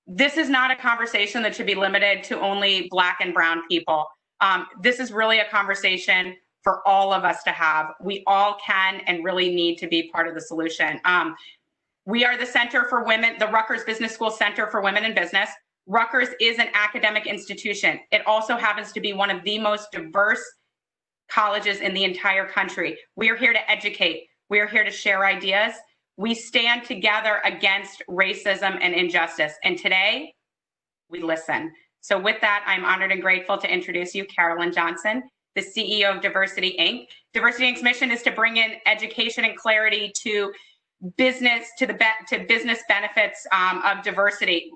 This is not a conversation that should be limited to only Black and brown people. This is really a conversation for all of us to have. We all can and really need to be part of the solution. We are the Center for Women, the Rutgers Business School Center for Women in Business. Rutgers is an academic institution. It also happens to be one of the most diverse colleges in the entire country. We are here to educate. We are here to share ideas. We stand together against racism and injustice. And today, we listen. So with that, I'm honored and grateful to introduce you, Carolynn Johnson, the CEO of Diversity Inc. Diversity Inc.'s mission is to bring in education and clarity to business, to business benefits of diversity.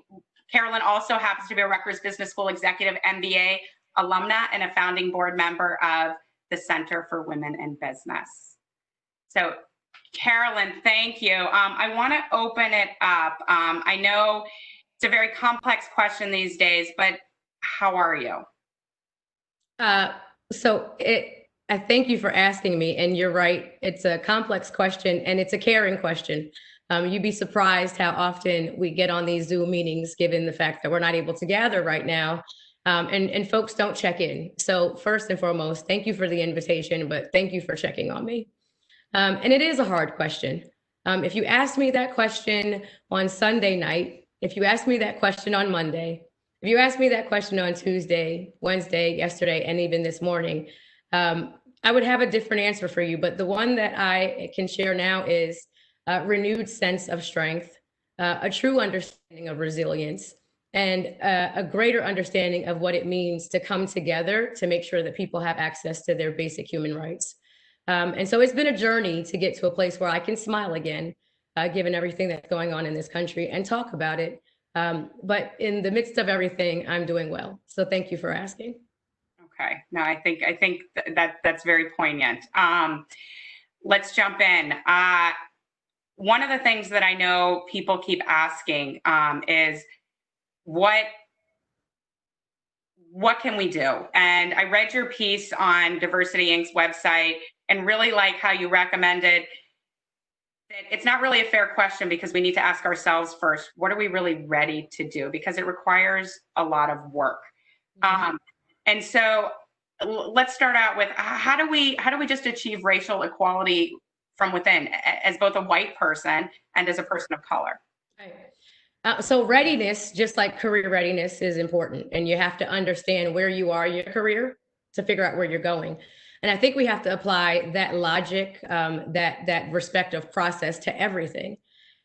Carolynn also happens to be a Rutgers Business School Executive MBA alumna and a founding board member of the Center for Women in Business. So Carolynn, thank you. I want to open it up. I know it's a very complex question these days, but how are you? I thank you for asking me, and you're right. It's a complex question, and it's a caring question. You'd be surprised how often we get on these Zoom meetings, given the fact that we're not able to gather right now, and folks don't check in. So first and foremost, thank you for the invitation, but thank you for checking on me. And it is a hard question. If you asked me that question on Sunday night, if you asked me that question on Monday, if you asked me that question on Tuesday, Wednesday, yesterday, and even this morning, I would have a different answer for you. But the one that I can share now is a renewed sense of strength, a true understanding of resilience, and a greater understanding of what it means to come together to make sure that people have access to their basic human rights. And so it's been a journey to get to a place where I can smile again, given everything that's going on in this country, and talk about it. But in the midst of everything, I'm doing well. So thank you for asking. Okay. No, I think that's very poignant. Let's jump in. One of the things that I know people keep asking is what can we do? And I read your piece on Diversity Inc.'s website and really like how you recommended that it's not really a fair question, because we need to ask ourselves first, what are we really ready to do? Because it requires a lot of work. Mm-hmm. And so let's start out with how do we just achieve racial equality from within, as both a white person and as a person of color? Right. So readiness, just like career readiness, is important, and you have to understand where you are in your career to figure out where you're going. And I think we have to apply that logic, that respective process to everything.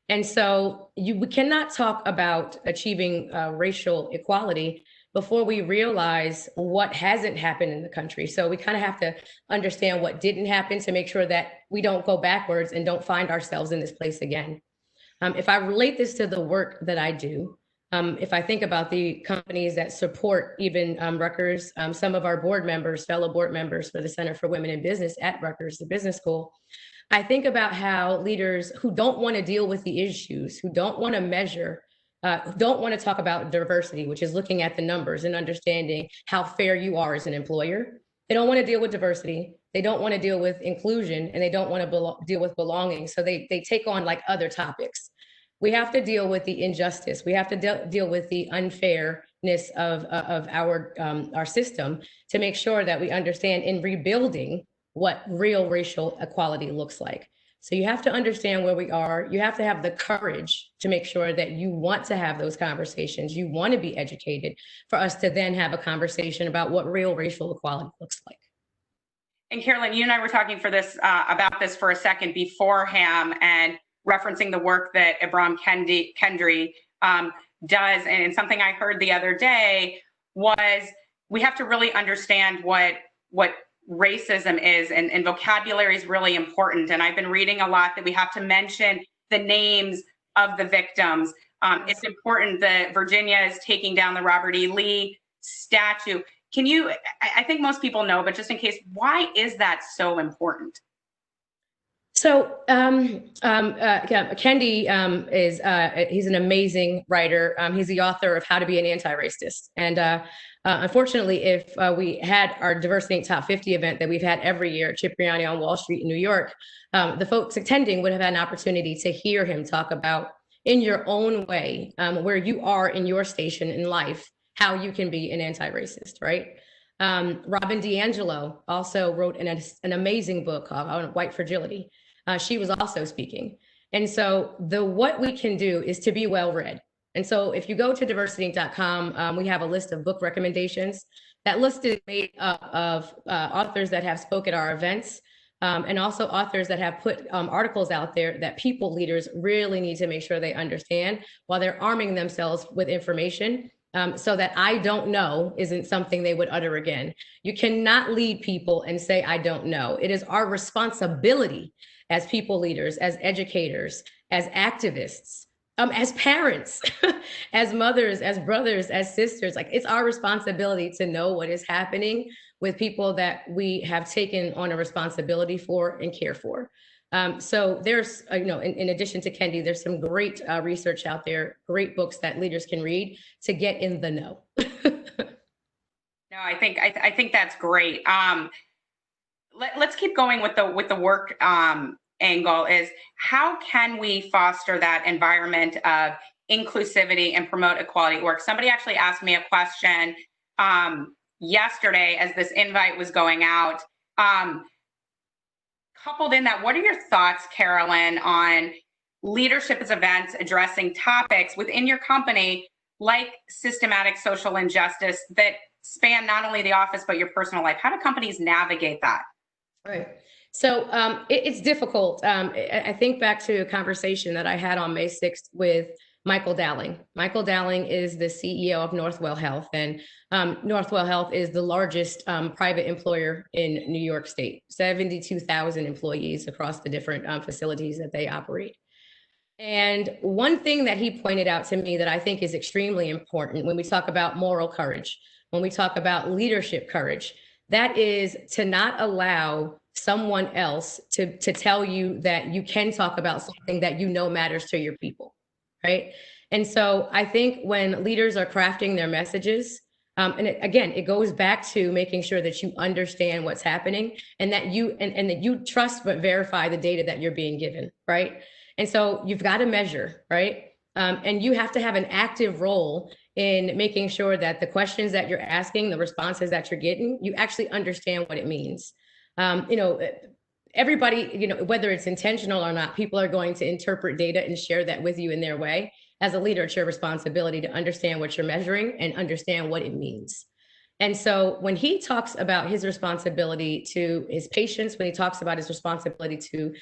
And so we cannot talk about achieving racial equality before we realize what hasn't happened in the country. So we kind of have to understand what didn't happen to make sure that we don't go backwards and don't find ourselves in this place again. If I relate this to the work that I do, if I think about the companies that support even Rutgers, some of our board members, fellow board members for the Center for Women in Business at Rutgers, the business school, I think about how leaders who don't want to deal with the issues, who don't want to measure, don't want to talk about diversity, which is looking at the numbers and understanding how fair you are as an employer. They don't want to deal with diversity. They don't want to deal with inclusion, and they don't want to deal with belonging. So they take on like other topics. We have to deal with the injustice. We have to deal with the unfairness of our system to make sure that we understand in rebuilding what real racial equality looks like. So you have to understand where we are. You have to have the courage to make sure that you want to have those conversations. You want to be educated for us to then have a conversation about what real racial equality looks like. And Carolynn, you and I were talking about this for a second beforehand, and referencing the work that Ibram Kendi does. And something I heard the other day was we have to really understand what racism is, and vocabulary is really important. And I've been reading a lot that we have to mention the names of the victims. It's important that Virginia is taking down the Robert E. Lee statue. I think most people know, but just in case, why is that so important? So Kendi he's an amazing writer. He's the author of How to Be an Anti-Racist. And unfortunately, if we had our Diversity Inc. Top 50 event that we've had every year at Cipriani on Wall Street in New York, the folks attending would have had an opportunity to hear him talk about in your own way, where you are in your station in life, how you can be an anti-racist, right? Robin DiAngelo also wrote an amazing book called White Fragility. She was also speaking. And so what we can do is to be well read. And so if you go to DiversityInc.com, we have a list of book recommendations. That list is made up of authors that have spoke at our events, and also authors that have put articles out there that people leaders really need to make sure they understand while they're arming themselves with information, so that I don't know isn't something they would utter again. You cannot lead people and say, I don't know. It is our responsibility as people leaders, as educators, as activists, as parents, as mothers, as brothers, as sisters. Like, it's our responsibility to know what is happening with people that we have taken on a responsibility for and care for. So there's, in addition to Kendi, there's some great research out there, great books that leaders can read to get in the know. No, I think that's great. Let's keep going with the work angle. Is how can we foster that environment of inclusivity and promote equality at work? Somebody actually asked me a question yesterday as this invite was going out. Coupled in that, what are your thoughts, Carolynn, on leadership as events addressing topics within your company like systematic social injustice that span not only the office but your personal life? How do companies navigate that? Right. So it's difficult. I think back to a conversation that I had on May 6th with Michael Dowling. Michael Dowling is the CEO of Northwell Health, and Northwell Health is the largest private employer in New York State, 72,000 employees across the different facilities that they operate. And one thing that he pointed out to me that I think is extremely important when we talk about moral courage, when we talk about leadership courage, that is to not allow someone else to tell you that you can talk about something that you know matters to your people, right? And so I think when leaders are crafting their messages, and it goes back to making sure that you understand what's happening and that you trust but verify the data that you're being given, right? And so you've got to measure, right? And you have to have an active role in making sure that the questions that you're asking, the responses that you're getting, you actually understand what it means. Everybody, whether it's intentional or not, people are going to interpret data and share that with you in their way. As a leader, it's your responsibility to understand what you're measuring and understand what it means. And so when he talks about his responsibility to his patients, when he talks about his responsibility to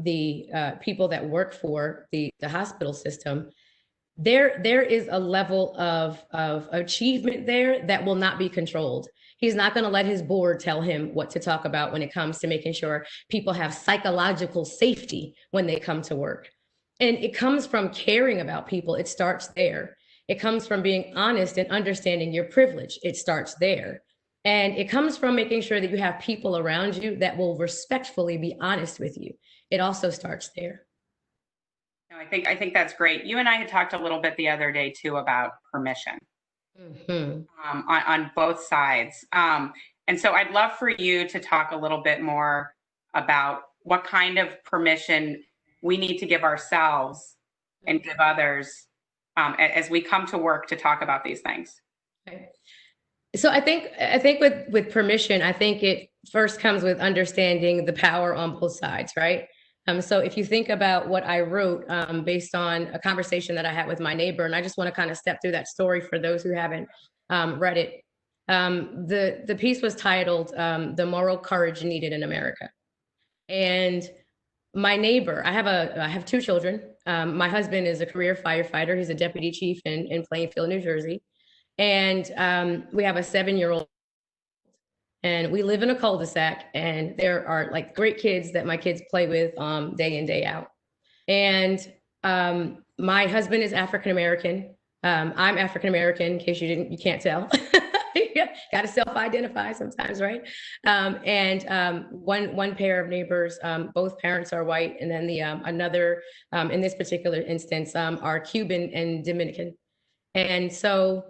the people that work for the hospital system, there is a level of achievement there that will not be controlled. He's not going to let his board tell him what to talk about when it comes to making sure people have psychological safety when they come to work. And it comes from caring about people. It starts there. It comes from being honest and understanding your privilege. It starts there. And it comes from making sure that you have people around you that will respectfully be honest with you. It also starts there. No, I think that's great. You and I had talked a little bit the other day too about permission. Mm-hmm. On both sides. And so I'd love for you to talk a little bit more about what kind of permission we need to give ourselves and give others as we come to work to talk about these things. Okay. So I think with permission, I think it first comes with understanding the power on both sides, right? So if you think about what I wrote based on a conversation that I had with my neighbor, and I just want to kind of step through that story for those who haven't read it. The piece was titled "The Moral Courage Needed in America," and my neighbor, I have two children. My husband is a career firefighter. He's a deputy chief in Plainfield, New Jersey, and we have a 7-year-old. And we live in a cul-de-sac, and there are like great kids that my kids play with day in, day out. And my husband is African-American. I'm African-American, in case you can't tell. Got to self-identify sometimes, right? And one pair of neighbors, both parents are white, and then another, in this particular instance, are Cuban and Dominican. And so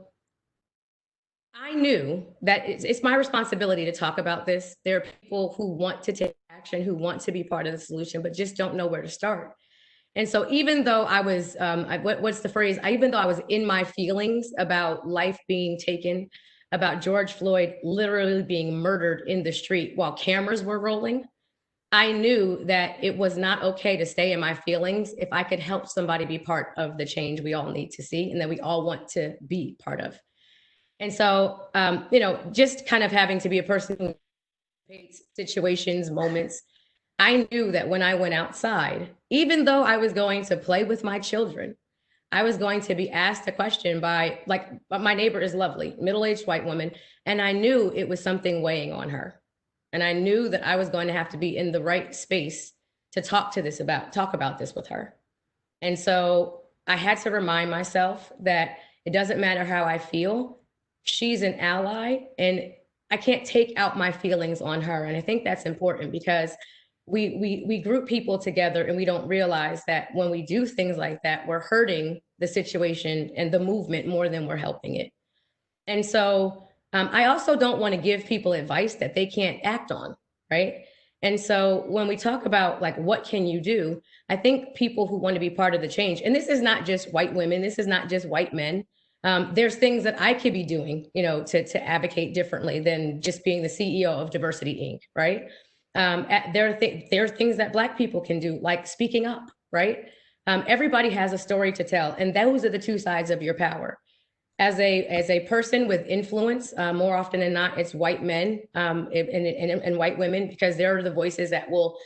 I knew that it's my responsibility to talk about this. There are people who want to take action, who want to be part of the solution, but just don't know where to start. And so even though I was, what's the phrase? Even though I was in my feelings about life being taken, about George Floyd literally being murdered in the street while cameras were rolling, I knew that it was not okay to stay in my feelings if I could help somebody be part of the change we all need to see and that we all want to be part of. And so, just kind of having to be a person who anticipates situations, moments, I knew that when I went outside, even though I was going to play with my children, I was going to be asked a question by, like, my neighbor is lovely, middle-aged white woman, and I knew it was something weighing on her. And I knew that I was going to have to be in the right space to talk about this with her. And so I had to remind myself that it doesn't matter how I feel. She's an ally and I can't take out my feelings on her. And I think that's important because we group people together and we don't realize that when we do things like that, we're hurting the situation and the movement more than we're helping it. And so I also don't want to give people advice that they can't act on, right? And so when we talk about like, what can you do? I think people who want to be part of the change, and this is not just white women, this is not just white men. There's things that I could be doing, to advocate differently than just being the CEO of Diversity Inc., right? There are things that Black people can do, like speaking up, right? Everybody has a story to tell, and those are the two sides of your power. As a person with influence, more often than not, it's white men and white women, because they're the voices that will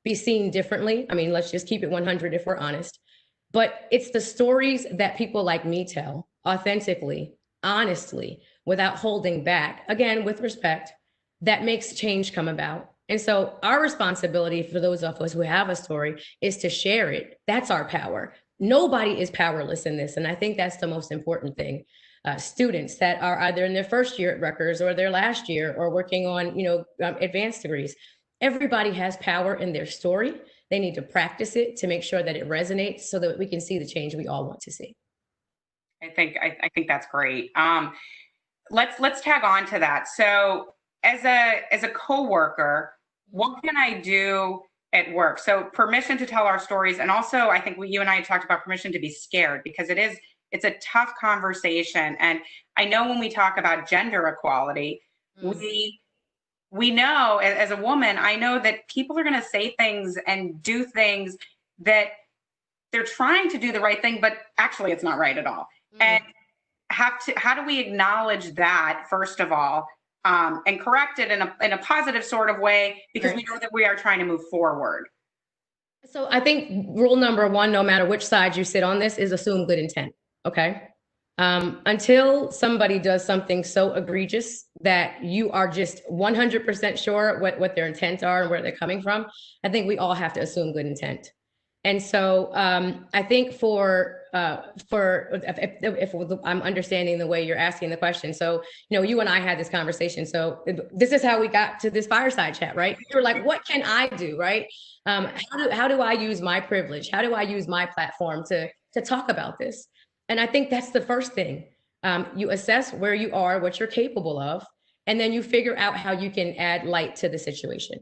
be seen differently. I mean, let's just keep it 100 if we're honest. But it's the stories that people like me tell authentically, honestly, without holding back, again, with respect, that makes change come about. And so our responsibility for those of us who have a story is to share it. That's our power. Nobody is powerless in this. And I think that's the most important thing. Students that are either in their first year at Rutgers or their last year or working on, advanced degrees, everybody has power in their story. They need to practice it to make sure that it resonates so that we can see the change we all want to see. I think that's great. Let's tag on to that. So as a coworker, what can I do at work? So permission to tell our stories. And also, I think you and I talked about permission to be scared, because it's a tough conversation. And I know when we talk about gender equality, we know, as a woman, I know that people are going to say things and do things that they're trying to do the right thing, but actually it's not right at all. And how do we acknowledge that, first of all, and correct it in a positive sort of way, because we know that we are trying to move forward. So I think rule number one, no matter which side you sit on this, is assume good intent. Okay. Until somebody does something so egregious that you are just 100% sure what their intents are and where they're coming from, I think we all have to assume good intent. And so I think if I'm understanding the way you're asking the question. So, you and I had this conversation. So this is how we got to this fireside chat, right? You're like, what can I do, right? How do I use my privilege? How do I use my platform to talk about this? And I think that's the first thing. You assess where you are, what you're capable of, and then you figure out how you can add light to the situation.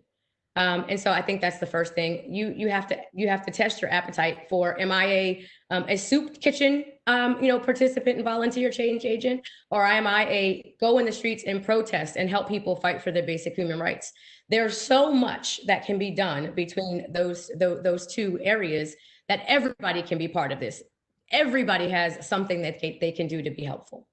And so I think that's the first thing. You have to test your appetite for, am I a soup kitchen, participant and volunteer change agent, or am I a go in the streets and protest and help people fight for their basic human rights? There's so much that can be done between those two areas that everybody can be part of this. Everybody has something that they can do to be helpful.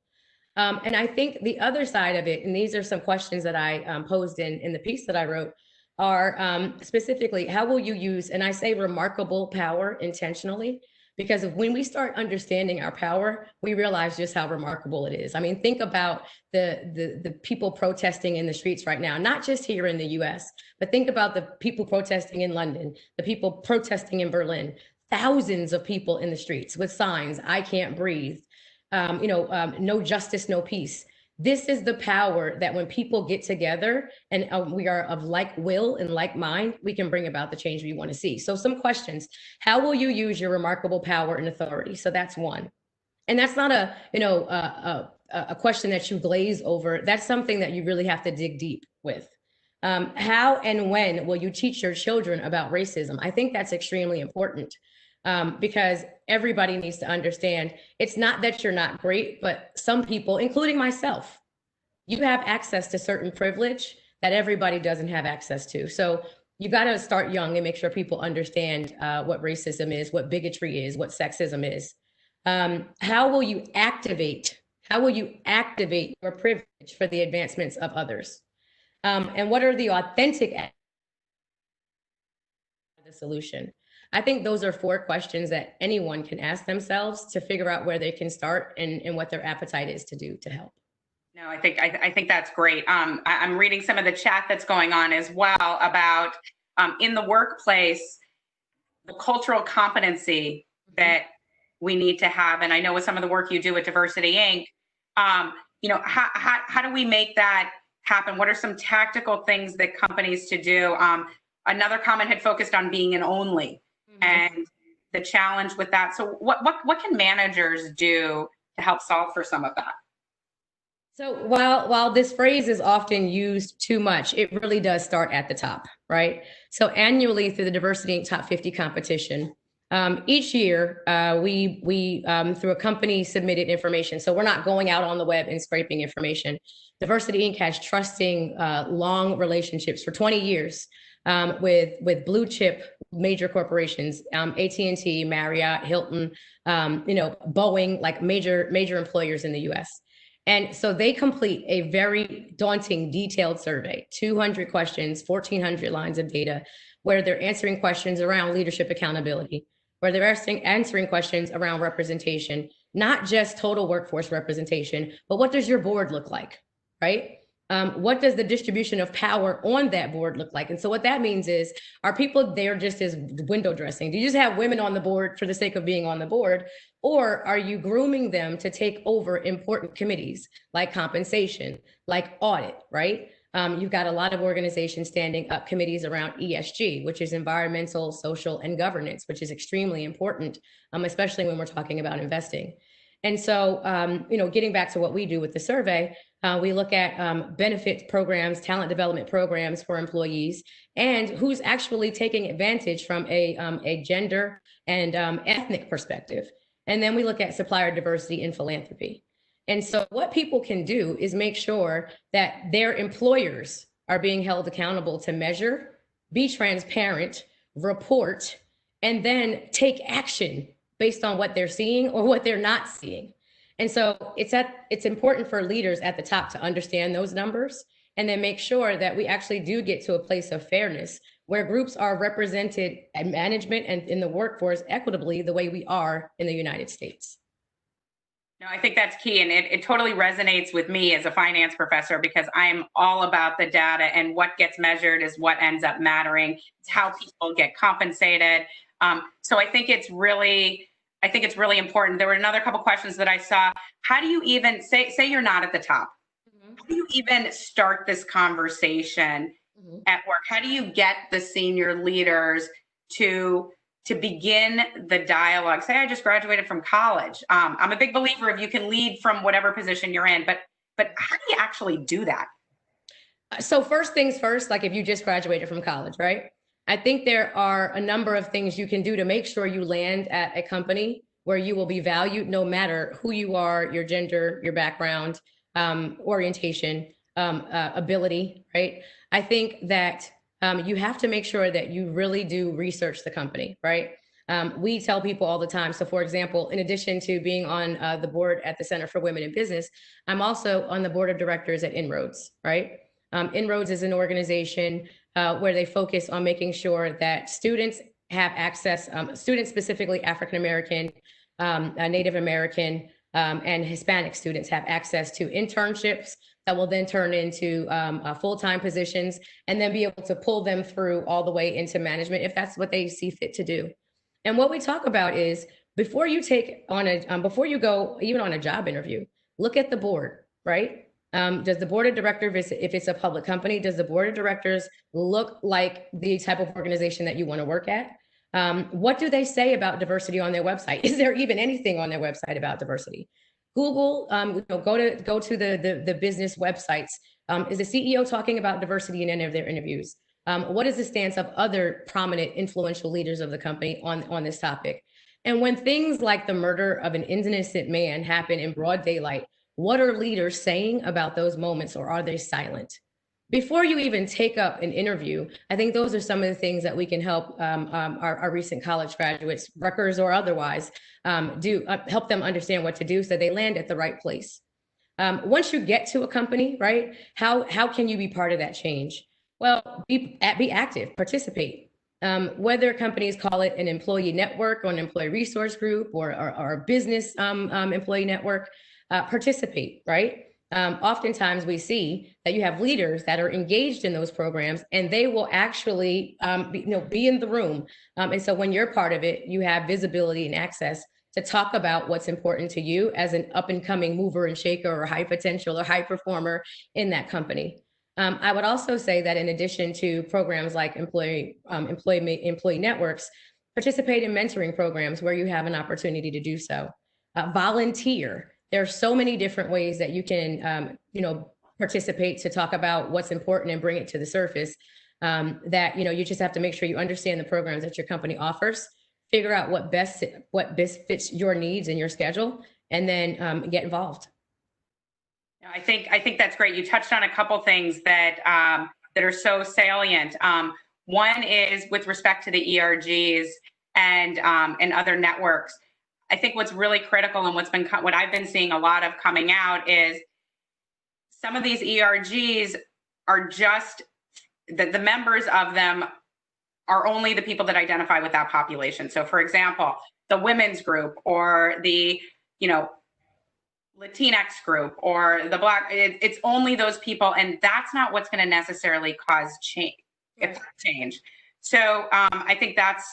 And I think the other side of it, and these are some questions that I posed in the piece that I wrote, are specifically, how will you use, and I say remarkable power intentionally, because when we start understanding our power, we realize just how remarkable it is. I mean, think about the people protesting in the streets right now, not just here in the US, but think about the people protesting in London, the people protesting in Berlin, thousands of people in the streets with signs, I can't breathe, no justice, no peace. This is the power that when people get together and we are of like will and like mind, we can bring about the change we want to see. So some questions: how will you use your remarkable power and authority? So that's one. And that's not a question that you glaze over. That's something that you really have to dig deep with. How and when will you teach your children about racism? I think that's extremely important. because everybody needs to understand it's not that you're not great, but some people, including myself, you have access to certain privilege that everybody doesn't have access to. So you got to start young and make sure people understand what racism is, what bigotry is, what sexism is. How will you activate your privilege for the advancements of others? And what are the authentic the solution? I think those are 4 questions that anyone can ask themselves to figure out where they can start and what their appetite is to do to help. No, I think that's great. I'm reading some of the chat that's going on as well about in the workplace, the cultural competency that we need to have. And I know with some of the work you do at Diversity Inc., how do we make that happen? What are some tactical things that companies to do? Another comment had focused on being an only and the challenge with that. So what can managers do to help solve for some of that? So while this phrase is often used too much, it really does start at the top, right? So annually through the Diversity Inc. Top 50 competition, each year we through a company submitted information. So we're not going out on the web and scraping information. Diversity Inc. has trusting long relationships for 20 years with blue chip major corporations, AT&T, Marriott, Hilton, Boeing, like major employers in the US. And so they complete a very daunting, detailed survey, 200 questions, 1,400 lines of data, where they're answering questions around leadership accountability, where they're answering questions around representation, not just total workforce representation, but what does your board look like, right? What does the distribution of power on that board look like? And so what that means is, are people there just as window dressing? Do you just have women on the board for the sake of being on the board? Or are you grooming them to take over important committees like compensation, like audit, right? You've got a lot of organizations standing up committees around ESG, which is environmental, social, and governance, which is extremely important, especially when we're talking about investing. And so, getting back to what we do with the survey, we look at benefit programs, talent development programs for employees, and who's actually taking advantage from a gender and ethnic perspective. And then we look at supplier diversity in philanthropy. And so what people can do is make sure that their employers are being held accountable to measure, be transparent, report, and then take action based on what they're seeing or what they're not seeing. And so it's important for leaders at the top to understand those numbers and then make sure that we actually do get to a place of fairness where groups are represented at management and in the workforce equitably the way we are in the United States. No, I think that's key. And it totally resonates with me as a finance professor because I'm all about the data, and what gets measured is what ends up mattering. It's how people get compensated. So I think it's really important. There were another couple questions that I saw. How do you even say you're not at the top? How do you even start this conversation at work? How do you get the senior leaders to begin the dialogue? Say I just graduated from college. I'm a big believer if you can lead from whatever position you're in, but how do you actually do that? So first things first, like if you just graduated from college, right? I think there are a number of things you can do to make sure you land at a company where you will be valued no matter who you are, your gender, your background, orientation, ability, right? I think that you have to make sure that you really do research the company, right? We tell people all the time. So for example, in addition to being on the board at the Center for Women in Business, I'm also on the board of directors at Inroads, right? Inroads is an organization where they focus on making sure that students have access, students specifically African-American, Native American, and Hispanic students have access to internships that will then turn into full-time positions and then be able to pull them through all the way into management if that's what they see fit to do. And what we talk about is before you take on before you go even on a job interview, look at the board, right? Does the board of directors, if it's a public company, does the board of directors look like the type of organization that you want to work at? What do they say about diversity on their website? Is there even anything on their website about diversity? Google, go to the business websites. Is the CEO talking about diversity in any of their interviews? What is the stance of other prominent, influential leaders of the company on this topic? And when things like the murder of an innocent man happen in broad daylight, what are leaders saying about those moments, or are they silent? Before you even take up an interview, I think those are some of the things that we can help our recent college graduates, Rutgers or otherwise, help them understand what to do so they land at the right place. Once you get to a company, right, how can you be part of that change? Well, be active, participate. Whether companies call it an employee network or an employee resource group or a business employee network, participate, right? Oftentimes we see that you have leaders that are engaged in those programs and they will actually be in the room. And so when you're part of it, you have visibility and access to talk about what's important to you as an up and coming mover and shaker or high potential or high performer in that company. I would also say that in addition to programs like employee networks, participate in mentoring programs where you have an opportunity to do so. Volunteer. There are so many different ways that you can, participate to talk about what's important and bring it to the surface. That you just have to make sure you understand the programs that your company offers, figure out what best fits your needs and your schedule, and then get involved. I think that's great. You touched on a couple things that are so salient. One is with respect to the ERGs and other networks. I think what's really critical and what I've been seeing a lot of coming out is some of these ERGs are just the members of them are only the people that identify with that population. So for example, the women's group or the, Latinx group or the Black, it's only those people. And that's not what's going to necessarily cause change. So I think that's,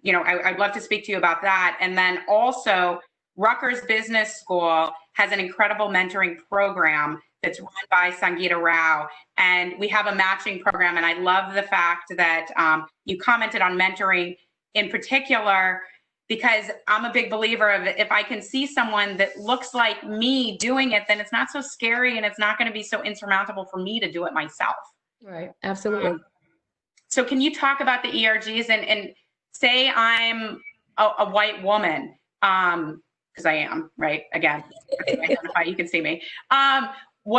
I'd love to speak to you about that. And then also Rutgers Business School has an incredible mentoring program that's run by Sangeeta Rao. And we have a matching program. And I love the fact that you commented on mentoring in particular, because I'm a big believer of if I can see someone that looks like me doing it, then it's not so scary and it's not going to be so insurmountable for me to do it myself. Right. Absolutely. So can you talk about the ERGs and say I'm a white woman, because I am, right? Again, identify, you can see me. How do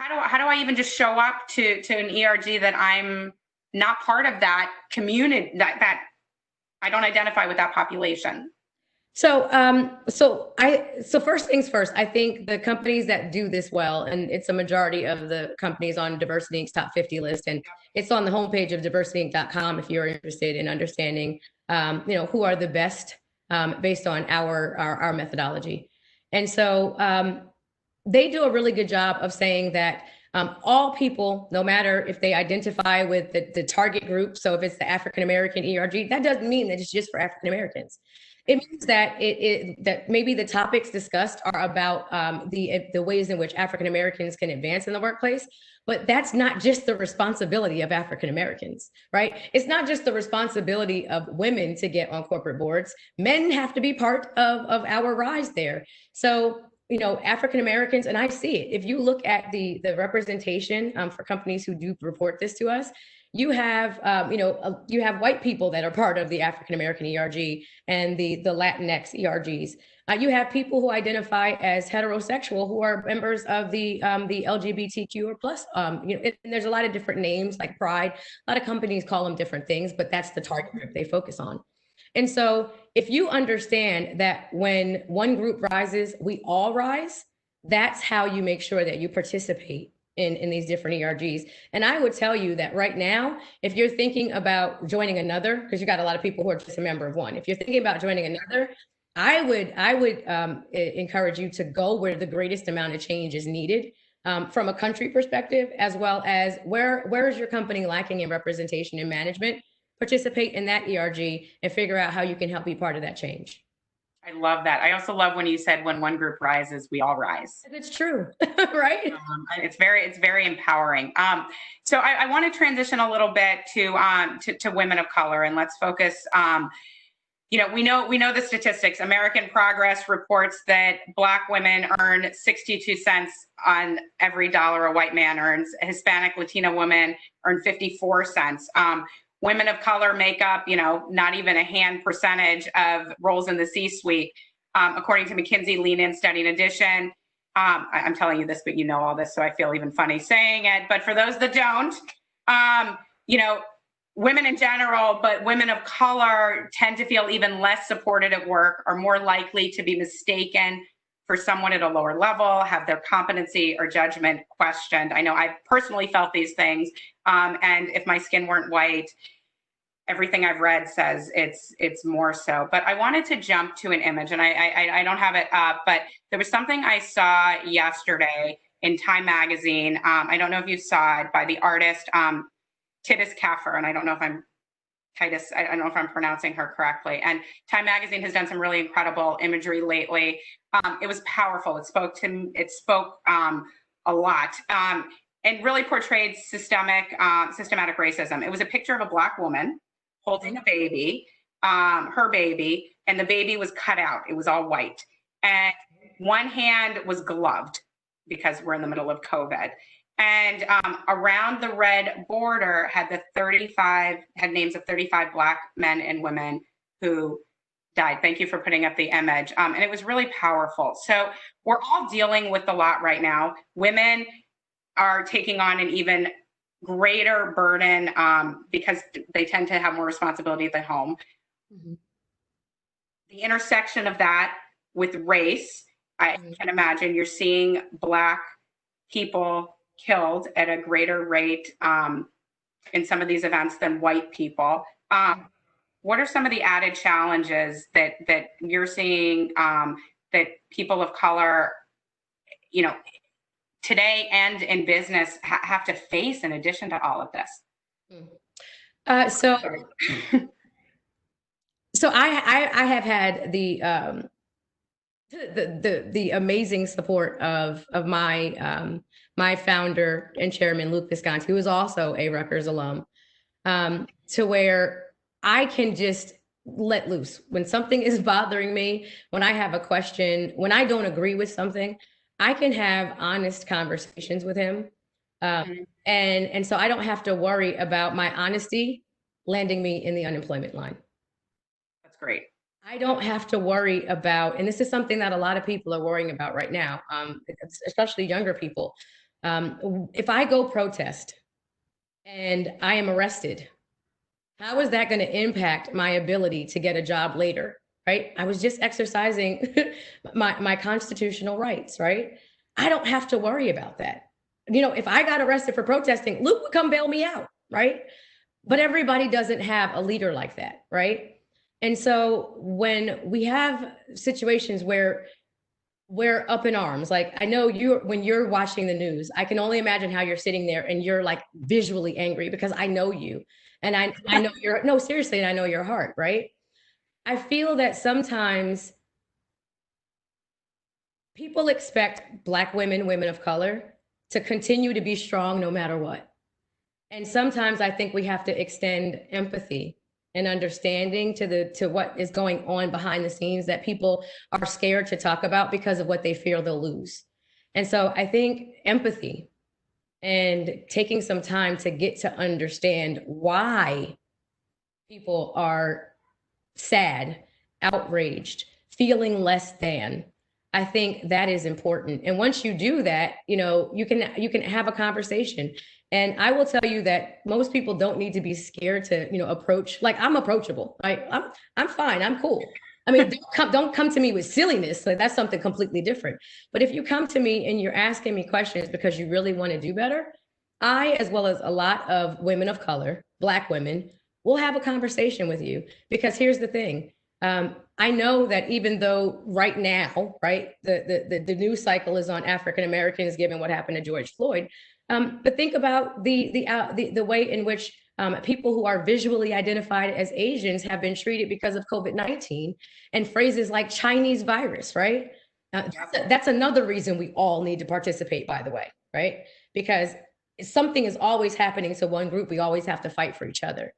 I even just show up to an ERG that I'm not part of that community, that I don't identify with that population? So first things first, I think the companies that do this well, and it's a majority of the companies on DiversityInc's top 50 list, and it's on the homepage of DiversityInc.com if you're interested in understanding, who are the best based on our methodology. And so they do a really good job of saying that all people, no matter if they identify with the target group, so if it's the African-American ERG, that doesn't mean that it's just for African-Americans. It means that that maybe the topics discussed are about the ways in which African-Americans can advance in the workplace, but that's not just the responsibility of African-Americans, right? It's not just the responsibility of women to get on corporate boards. Men have to be part of our rise there. So, African-Americans, and I see it, if you look at the representation for companies who do report this to us, you have, you have white people that are part of the African-American ERG and the Latinx ERGs. You have people who identify as heterosexual who are members of the LGBTQ or plus. And there's a lot of different names like Pride. A lot of companies call them different things, but that's the target group they focus on. And so if you understand that when one group rises, we all rise, that's how you make sure that you participate in these different ERGs. And I would tell you that right now, if you're thinking about joining another, because you got a lot of people who are just a member of one, if you're thinking about joining another, I would encourage you to go where the greatest amount of change is needed from a country perspective, as well as where is your company lacking in representation and management. Participate in that ERG and figure out how you can help be part of that change. I love that. I also love when you said when one group rises, we all rise. It's true, right? It's very empowering. So I want to transition a little bit to women of color, and let's focus. We know the statistics. American Progress reports that Black women earn 62 cents on every dollar a white man earns. A Hispanic Latina woman earn 54 cents. women of color make up, not even a hand percentage of roles in the C-suite. According to McKinsey Lean In study. In addition, I'm telling you this, but you know all this, so I feel even funny saying it. But for those that don't, women in general, but women of color tend to feel even less supported at work, are more likely to be mistaken for someone at a lower level, have their competency or judgment questioned. I know I've personally felt these things. And if my skin weren't white, everything I've read says it's more so. But I wanted to jump to an image, and I don't have it up, but there was something I saw yesterday in Time Magazine. I don't know if you saw it, by the artist Titus Kaffer, and I don't know if I'm pronouncing her correctly. And Time Magazine has done some really incredible imagery lately. It was powerful. It spoke a lot, and really portrayed systematic racism. It was a picture of a Black woman holding a baby, her baby, and the baby was cut out. It was all white, and one hand was gloved because we're in the middle of COVID. And around the red border had names of 35 Black men and women who died. Thank you for putting up the image. And it was really powerful. So we're all dealing with a lot right now. Women are taking on an even greater burden because they tend to have more responsibility at the home. Mm-hmm. The intersection of that with race, I can imagine you're seeing Black people killed at a greater rate in some of these events than white people. What are some of the added challenges that you're seeing that people of color, today and in business have to face in addition to all of this? So I have had the amazing support of my my founder and chairman, Luke Visconti, who is also a Rutgers alum, to where I can just let loose when something is bothering me, when I have a question, when I don't agree with something. I can have honest conversations with him. And so I don't have to worry about my honesty landing me in the unemployment line. That's great. I don't have to worry about, and this is something that a lot of people are worrying about right now, especially younger people. If I go protest and I am arrested, how is that going to impact my ability to get a job later? Right? I was just exercising my constitutional rights, right? I don't have to worry about that. If I got arrested for protesting, Luke would come bail me out, right? But everybody doesn't have a leader like that, right? And so when we have situations where we're up in arms, like I know when you're watching the news, I can only imagine how you're sitting there and you're like visually angry because I know you. And I know no, seriously, and I know your heart, right? I feel that sometimes people expect Black women, women of color, to continue to be strong no matter what. And sometimes I think we have to extend empathy and understanding to what is going on behind the scenes that people are scared to talk about because of what they fear they'll lose. And so I think empathy and taking some time to get to understand why people are sad, outraged, feeling less than. I think that is important. And once you do that, you can have a conversation. And I will tell you that most people don't need to be scared to, approach. Like, I'm approachable, right? I'm fine. I'm cool. I mean, don't come to me with silliness. Like, that's something completely different. But if you come to me and you're asking me questions because you really want to do better, I, as well as a lot of women of color, Black women, will have a conversation with you. Because here's the thing. I know that even though right now, right, the news cycle is on African Americans given what happened to George Floyd, but think about the way in which people who are visually identified as Asians have been treated because of COVID-19 and phrases like Chinese virus, right? That's another reason we all need to participate, by the way, right? Because something is always happening to one group. We always have to fight for each other.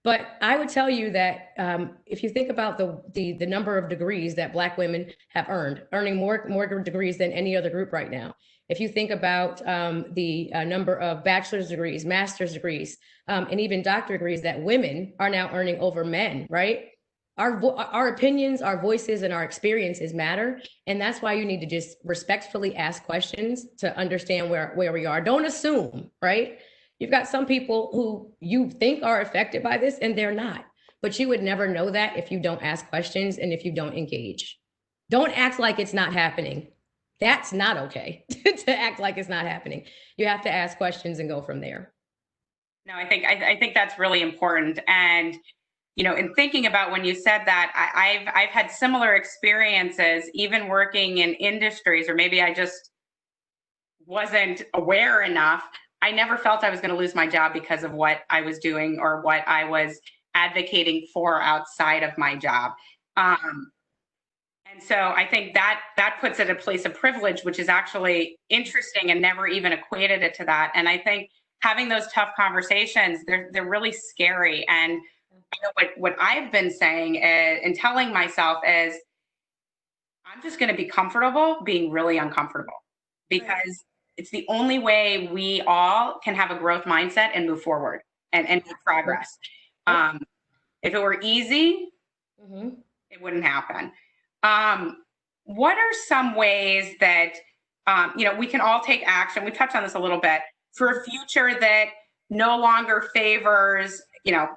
But I would tell you that if you think about the number of degrees that Black women have earning more degrees than any other group right now. If you think about the number of bachelor's degrees, master's degrees, and even doctorate degrees that women are now earning over men, right? Our opinions, our voices, and our experiences matter. And that's why you need to just respectfully ask questions to understand where we are. Don't assume, right? You've got some people who you think are affected by this and they're not, but you would never know that if you don't ask questions and if you don't engage. Don't act like it's not happening. That's not okay to act like it's not happening. You have to ask questions and go from there. No, I think that's really important. And, you know, in thinking about when you said that, I've had similar experiences, even working in industries, or maybe I just wasn't aware enough. I never felt I was going to lose my job because of what I was doing or what I was advocating for outside of my job. And so I think that puts it a place of privilege, which is actually interesting, and never even equated it to that. And I think having those tough conversations, they're really scary. And you know, what I've been saying is, and telling myself is, I'm just going to be comfortable being really uncomfortable, because it's the only way we all can have a growth mindset and move forward and make progress. If it were easy, it wouldn't happen. What are some ways that, you know, we can all take action? We touched on this a little bit, for a future that no longer favors, you know,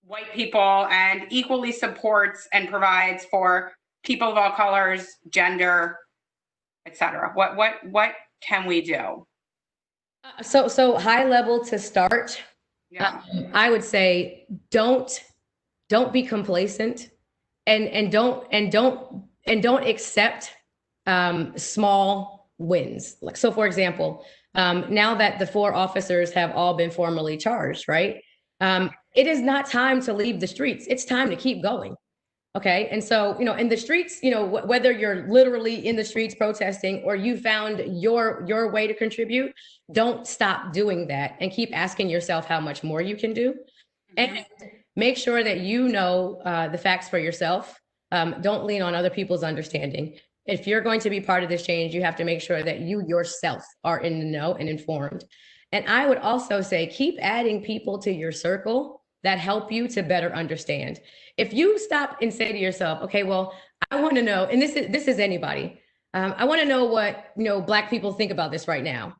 white people, and equally supports and provides for people of all colors, gender, etc. What can we do? So high level to start. Yeah. I would say don't be complacent, and don't accept small wins. Like, so for example, now that the 4 officers have all been formally charged, right? It is not time to leave the streets. It's time to keep going. Okay. And so, you know, in the streets, you know, whether you're literally in the streets protesting or you found your way to contribute, don't stop doing that, and keep asking yourself how much more you can do. And make sure that you know the facts for yourself. Don't lean on other people's understanding. If you're going to be part of this change, you have to make sure that you yourself are in the know and informed. And I would also say, keep adding people to your circle that help you to better understand. If you stop and say to yourself, okay, well, I want to know, and this is anybody, I want to know what, you know, Black people think about this right now.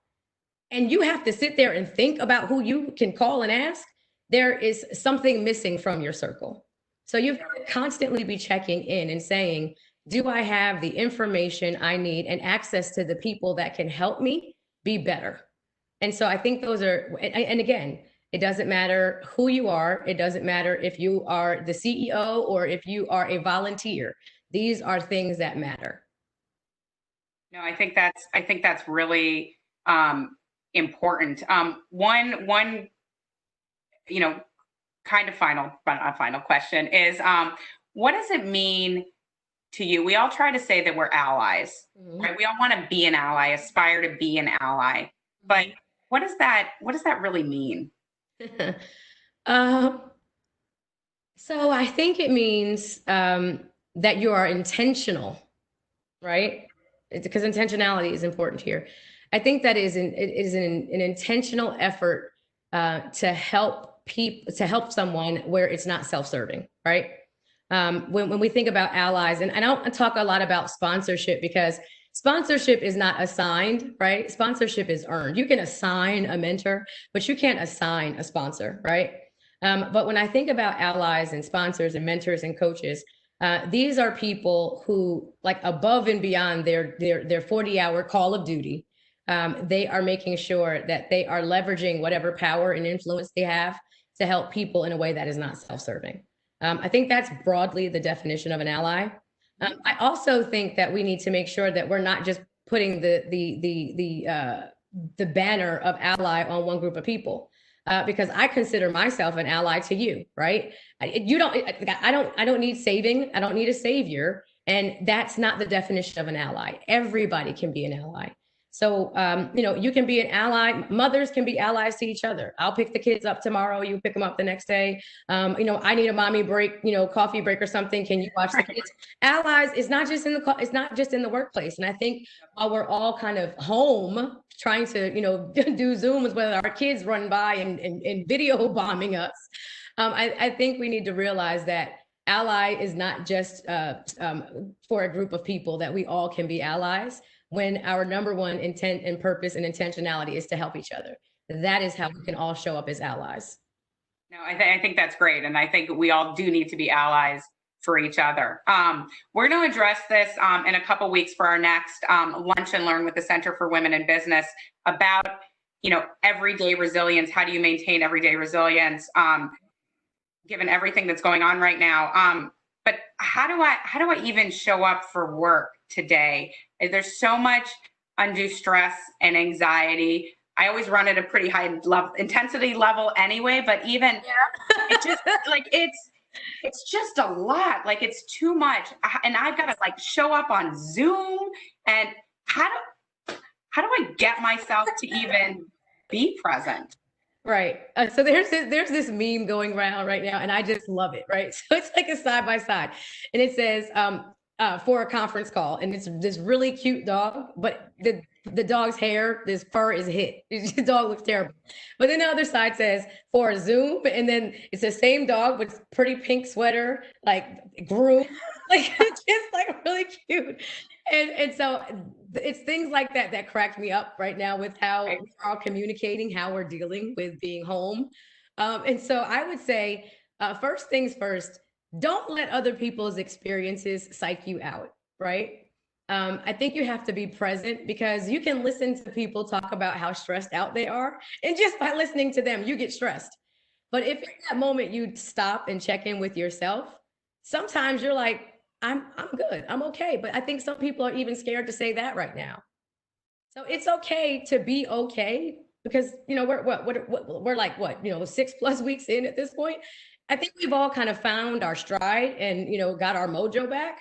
And you have to sit there and think about who you can call and ask. There is something missing from your circle. So you've got to constantly be checking in and saying, do I have the information I need and access to the people that can help me be better? And so I think those are, and again, it doesn't matter who you are. It doesn't matter if you are the CEO or if you are a volunteer. These are things that matter. No, I think that's really important. One, you know, kind of final question is, what does it mean to you? We all try to say that we're allies, right? We all want to be an ally, aspire to be an ally, but what does that really mean? So I think it means that you are intentional, right? Because intentionality is important here. I think that it is an intentional effort to help people, to help someone where it's not self-serving, right? When we think about allies, and I don't talk a lot about sponsorship, because sponsorship is not assigned, right? Sponsorship is earned. You can assign a mentor, but you can't assign a sponsor, right? But when I think about allies and sponsors and mentors and coaches, these are people who, like, above and beyond their 40-hour call of duty, they are making sure that they are leveraging whatever power and influence they have to help people in a way that is not self-serving. I think that's broadly the definition of an ally. I also think that we need to make sure that we're not just putting the banner of ally on one group of people, because I consider myself an ally to you, right? I don't need saving. I don't need a savior, and that's not the definition of an ally. Everybody can be an ally. So, you can be an ally. Mothers can be allies to each other. I'll pick the kids up tomorrow. You pick them up the next day. I need a mommy break, coffee break or something. Can you watch the kids? Allies is not just it's not just in the workplace. And I think while we're all kind of home trying to, do Zooms with our kids run by and video bombing us, I think we need to realize that ally is not just for a group of people, that we all can be allies when our number one intent and purpose and intentionality is to help each other. That is how we can all show up as allies. No, I think that's great. And I think we all do need to be allies for each other. We're going to address this in a couple weeks for our next Lunch and Learn with the Center for Women in Business about, everyday resilience. How do you maintain everyday resilience given everything that's going on right now? But how do I even show up for work today? There's so much undue stress and anxiety. I always run at a pretty high intensity level anyway, but even it just it's just a lot. Like, it's too much. And I've got to show up on Zoom. And how do I get myself to even be present? Right. So there's this meme going around right now, and I just love it. Right. So it's like a side by side, and it says for a conference call, and it's this really cute dog, but the dog's hair, this fur is hit. The dog looks terrible. But then the other side says for a Zoom, and then it's the same dog with pretty pink sweater, groomed, it's just really cute. And so it's things like that cracked me up right now with how we're all communicating, how we're dealing with being home. And so I would say, first things first, don't let other people's experiences psych you out, right? I think you have to be present, because you can listen to people talk about how stressed out they are, and just by listening to them, you get stressed. But if in that moment you stop and check in with yourself, sometimes you're like, I'm good, I'm okay. But I think some people are even scared to say that right now. So it's okay to be okay, because we're 6+ weeks in at this point. I think we've all kind of found our stride and got our mojo back.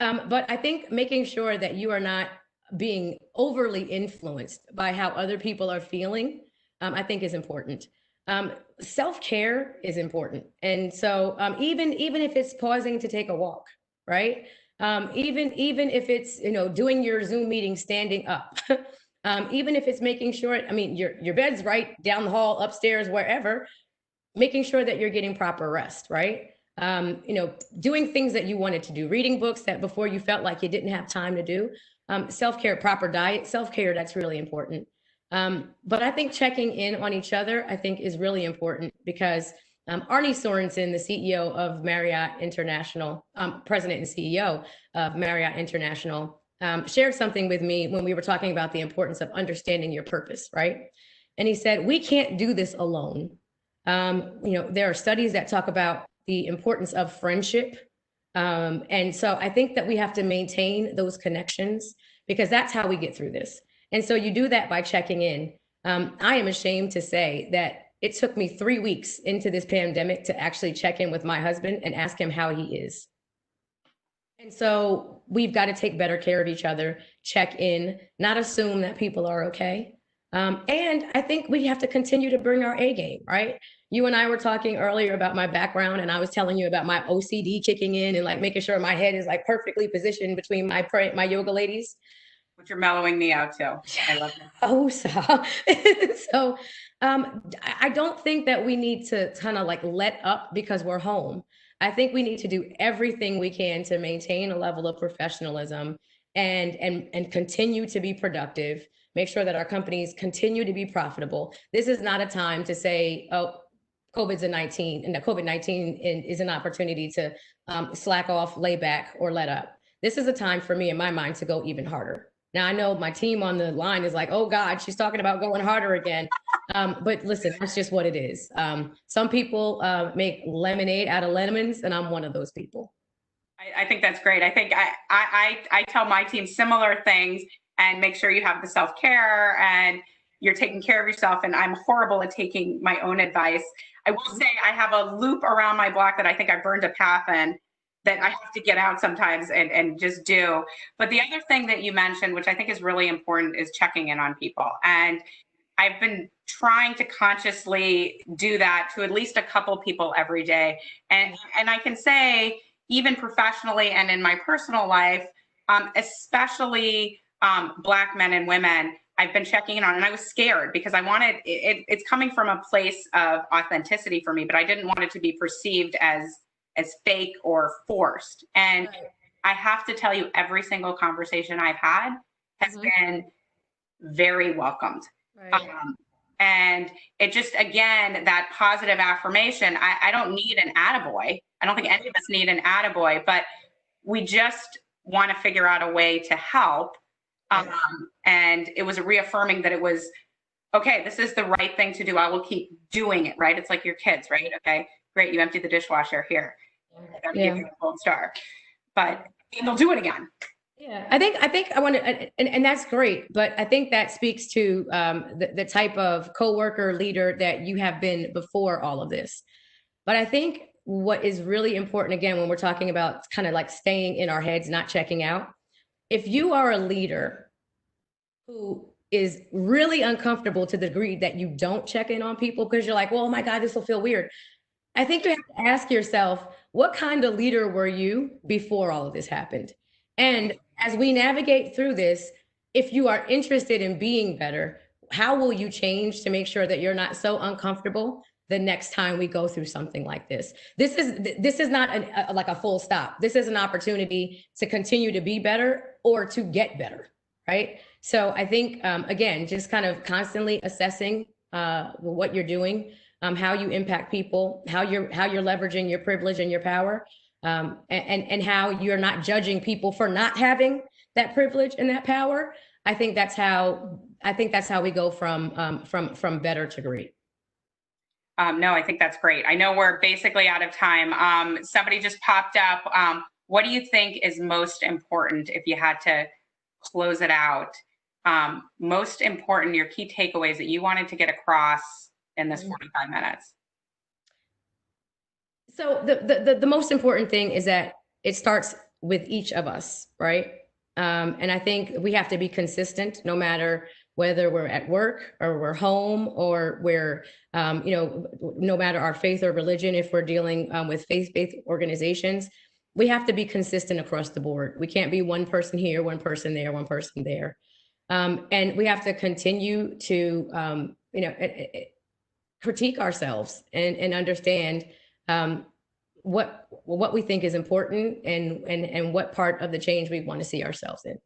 But I think making sure that you are not being overly influenced by how other people are feeling, I think is important. Self-care is important. And so even if it's pausing to take a walk, right? Even if it's, doing your Zoom meeting standing up, even if it's making sure, your bed's right down the hall, upstairs, wherever, making sure that you're getting proper rest, right? Doing things that you wanted to do, reading books that before you felt like you didn't have time to do, self-care, proper diet, self-care, that's really important. But I think checking in on each other, I think, is really important, because Arnie Sorensen, the CEO of Marriott International, president and CEO of Marriott International, shared something with me when we were talking about the importance of understanding your purpose, right? And he said, we can't do this alone. There are studies that talk about the importance of friendship. And so I think that we have to maintain those connections, because that's how we get through this. And so you do that by checking in. I am ashamed to say that it took me 3 weeks into this pandemic to actually check in with my husband and ask him how he is. And so we've got to take better care of each other, check in, not assume that people are okay. And I think we have to continue to bring our A game, right? You and I were talking earlier about my background, and I was telling you about my OCD kicking in and making sure my head is perfectly positioned between my yoga ladies. But you're mellowing me out too. I love that. Oh, so I don't think that we need to kind of let up because we're home. I think we need to do everything we can to maintain a level of professionalism and continue to be productive, make sure that our companies continue to be profitable. This is not a time to say, oh, COVID-19 is an opportunity to slack off, lay back, or let up. This is a time for me, in my mind, to go even harder. Now, I know my team on the line is like, oh God, she's talking about going harder again. But listen, that's just what it is. Some people make lemonade out of lemons, and I'm one of those people. I think that's great. I think I tell my team similar things, and make sure you have the self-care and you're taking care of yourself. And I'm horrible at taking my own advice. I will say I have a loop around my block that I think I burned a path in that I have to get out sometimes and just do. But the other thing that you mentioned, which I think is really important, is checking in on people. And I've been trying to consciously do that to at least a couple people every day. And I can say, even professionally and in my personal life, especially Black men and women, I've been checking in on, and I was scared because I wanted, it's coming from a place of authenticity for me, but I didn't want it to be perceived as fake or forced. And I have to tell you, every single conversation I've had has been very welcomed. And it just, again, that positive affirmation, I don't need an attaboy. I don't think any of us need an attaboy, but we just want to figure out a way to help. And it was reaffirming that it was, okay, this is the right thing to do. I will keep doing it, right? It's like your kids, right? Okay, great, you emptied the dishwasher, here. I'm gonna give you a gold star. But they'll do it again. Yeah, I think I want to, and that's great, but I think that speaks to the type of coworker leader that you have been before all of this. But I think what is really important, again, when we're talking about kind of like staying in our heads, not checking out, if you are a leader who is really uncomfortable to the degree that you don't check in on people because you're like, well, oh my God, this will feel weird. I think you have to ask yourself, what kind of leader were you before all of this happened? And as we navigate through this, if you are interested in being better, how will you change to make sure that you're not so uncomfortable the next time we go through something like this? This is not like a full stop. This is an opportunity to continue to be better or to get better, right? So I think, again, just kind of constantly assessing what you're doing, how you impact people, how you're leveraging your privilege and your power. And how you're not judging people for not having that privilege and that power. I think that's how we go from better to great. No, I think that's great. I know we're basically out of time. Somebody just popped up. What do you think is most important if you had to close it out? Most important, your key takeaways that you wanted to get across in this 45 minutes. So the most important thing is that it starts with each of us, right? And I think we have to be consistent, no matter whether we're at work or we're home or we're, no matter our faith or religion, if we're dealing with faith-based organizations, we have to be consistent across the board. We can't be one person here, one person there, one person there. And we have to continue to, critique ourselves and understand what we think is important and what part of the change we want to see ourselves in.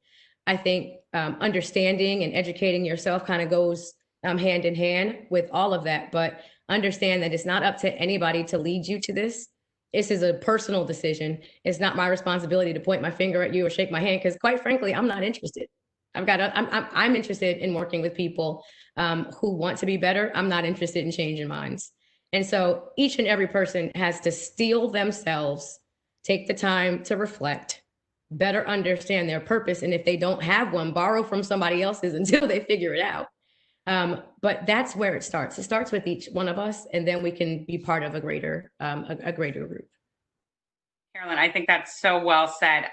I think understanding and educating yourself kind of goes hand in hand with all of that, but understand that it's not up to anybody to lead you to this. This is a personal decision. It's not my responsibility to point my finger at you or shake my hand, because quite frankly, I'm not interested. I'm interested in working with people who want to be better. I'm not interested in changing minds. And so each and every person has to steel themselves, take the time to reflect, better understand their purpose. And if they don't have one, borrow from somebody else's until they figure it out. But that's where it starts. It starts with each one of us, and then we can be part of a greater group. Carolynn, I think that's so well said.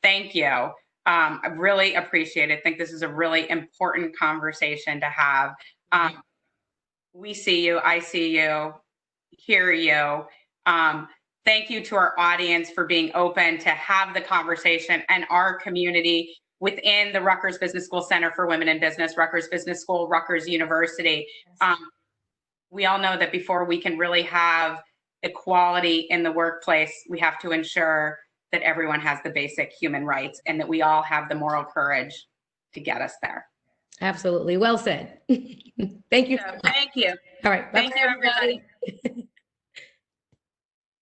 Thank you. I really appreciate it. I think this is a really important conversation to have. We see you, I see you, hear you. Thank you to our audience for being open to have the conversation, and our community within the Rutgers Business School Center for Women in Business, Rutgers Business School, Rutgers University. We all know that before we can really have equality in the workplace, we have to ensure that everyone has the basic human rights and that we all have the moral courage to get us there. Absolutely. Well said. Thank you. Thank you. All right. Thank you, everybody.